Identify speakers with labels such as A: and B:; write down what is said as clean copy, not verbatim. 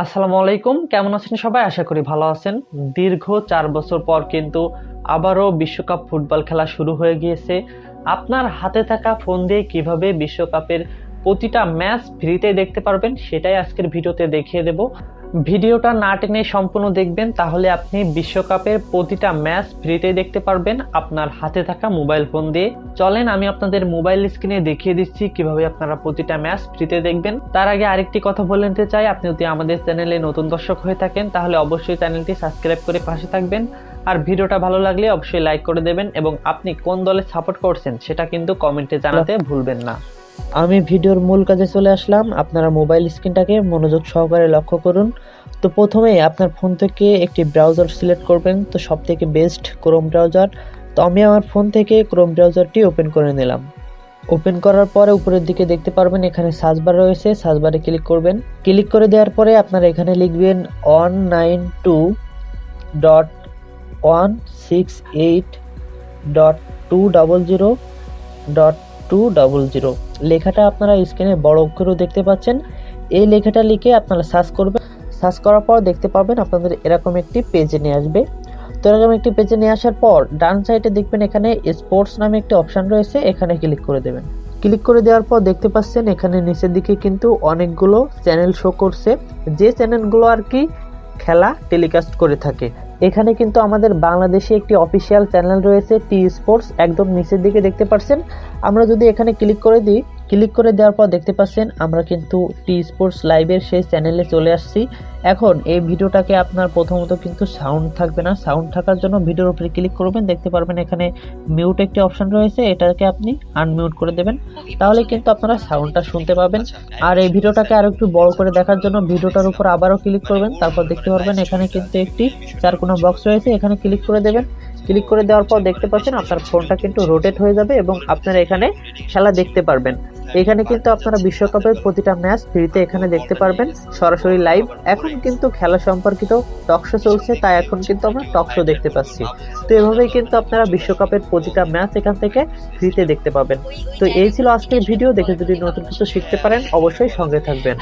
A: আসসালামু আলাইকুম, কেমন আছেন সবাই? আশা করি ভালো আছেন। দীর্ঘ 4 বছর পর কিন্তু আবারও বিশ্বকাপ ফুটবল খেলা শুরু হয়ে গিয়েছে। আপনার হাতে থাকা ফোন দিয়ে কিভাবে বিশ্বকাপের প্রতিটা ম্যাচ ফ্রিতে দেখতে পারবেন সেটাই আজকের ভিডিওতে দেখিয়ে দেব। ভিডিওটা না টেনে সম্পূর্ণ দেখবেন, তাহলে আপনি বিশ্বকাপের প্রতিটা ম্যাচ ফ্রিতে দেখতে পারবেন আপনার হাতে থাকা মোবাইল ফোন দিয়ে। চলেন আমি আপনাদের মোবাইল স্ক্রিনে দেখিয়ে দিচ্ছি কিভাবে আপনারা প্রতিটা ম্যাচ ফ্রিতে দেখবেন। তার আগে আরেকটি কথা বলে নিতে চাই, আপনি যদি আমাদের চ্যানেলে নতুন দর্শক হয়ে থাকেন তাহলে অবশ্যই চ্যানেলটি সাবস্ক্রাইব করে পাশে থাকবেন। আর ভিডিওটা ভালো লাগলে অবশ্যই লাইক করে দেবেন এবং আপনি কোন দলে সাপোর্ট করছেন সেটা কিন্তু কমেন্টে জানাতে ভুলবেন না।
B: আমি ভিডিওর মূল কাজে চলে আসলাম। আপনারা মোবাইল স্ক্রিনটাকে মনোযোগ সহকারে লক্ষ্য করুন। তো প্রথমে আপনার ফোন থেকে একটি ব্রাউজার সিলেক্ট করবেন। তো সব থেকে বেস্ট ক্রোম ব্রাউজার। তো আমি আমার ফোন থেকে ক্রোম ব্রাউজারটি ওপেন করে নিলাম। ওপেন করার পরে উপরের দিকে দেখতে পারবেন এখানে সার্চ বার রয়েছে, সার্চ বারে ক্লিক করবেন। ক্লিক করে দেওয়ার পরে আপনারা এখানে লিখবেন 192.168.200.200 লেখাটা আপনারা স্ক্রিনে বড় অক্ষরেও দেখতে পাচ্ছেন। এই লেখাটা লিখে আপনারা সার্চ করবেন। সার্চ করার পর দেখতে পাবেন আপনাদের এরকম একটি পেজে নিয়ে আসবে। তো এরকম একটি পেজে নিয়ে আসার পর ডান সাইডে দেখবেন এখানে স্পোর্টস নামে একটি অপশন রয়েছে, এখানে ক্লিক করে দেবেন। ক্লিক করে দেওয়ার পর দেখতে পাচ্ছেন এখানে নিচের দিকে কিন্তু অনেকগুলো চ্যানেল শো করছে, যে চ্যানেলগুলো আর কি খেলা টেলিকাস্ট করে থাকে। এখানে কিন্তু আমাদের বাংলাদেশে একটি অফিসিয়াল চ্যানেল রয়েছে টি স্পোর্টস, একদম নিচের দিকে দেখতে পাচ্ছেন। আমরা যদি এখানে ক্লিক করে দিই, ক্লিক করে দেওয়ার পর দেখতে পাচ্ছেন আমরা কিন্তু টি স্পোর্টস লাইভের সেই চ্যানেলে চলে আসছি। এখন এই ভিডিওটাকে আপনার প্রথমত কিন্তু সাউন্ড থাকবে না, সাউন্ড থাকার জন্য ভিডিওর উপরে ক্লিক করবেন। দেখতে পারবেন এখানে মিউট একটি অপশন রয়েছে, এটাকে আপনি আনমিউট করে দেবেন, তাহলে কিন্তু আপনারা সাউন্ডটা শুনতে পাবেন। আর এই ভিডিওটাকে আরো একটু বড় করে দেখার জন্য ভিডিওটার উপর আবারও ক্লিক করবেন। তারপর দেখতে পারবেন এখানে কিন্তু একটি চারকোনা বক্স রয়েছে, এখানে ক্লিক করে দেবেন। ক্লিক করে দেওয়ার পর দেখতে পাচ্ছেন আপনার ফোনটা কিন্তু রোটেট হয়ে যাবে এবং আপনারা এখানে খেলা দেখতে পারবেন। এখানে কিন্তু আপনারা বিশ্বকাপের প্রতিটা ম্যাচ ফ্রিতে এখানে দেখতে পারবেন, সরাসরি লাইভ। এখন কিন্তু খেলা সম্পর্কিত টকশো চলছে, তাই এখন কিন্তু আমরা টকশো দেখতে পাচ্ছি। তো এভাবেই কিন্তু আপনারা বিশ্বকাপের প্রতিটা ম্যাচ এখান থেকে ফ্রিতে দেখতে পাবেন। তো এই ছিল আজকের ভিডিও। দেখে যদি নতুন কিছু শিখতে পারেন অবশ্যই সঙ্গে থাকবেন।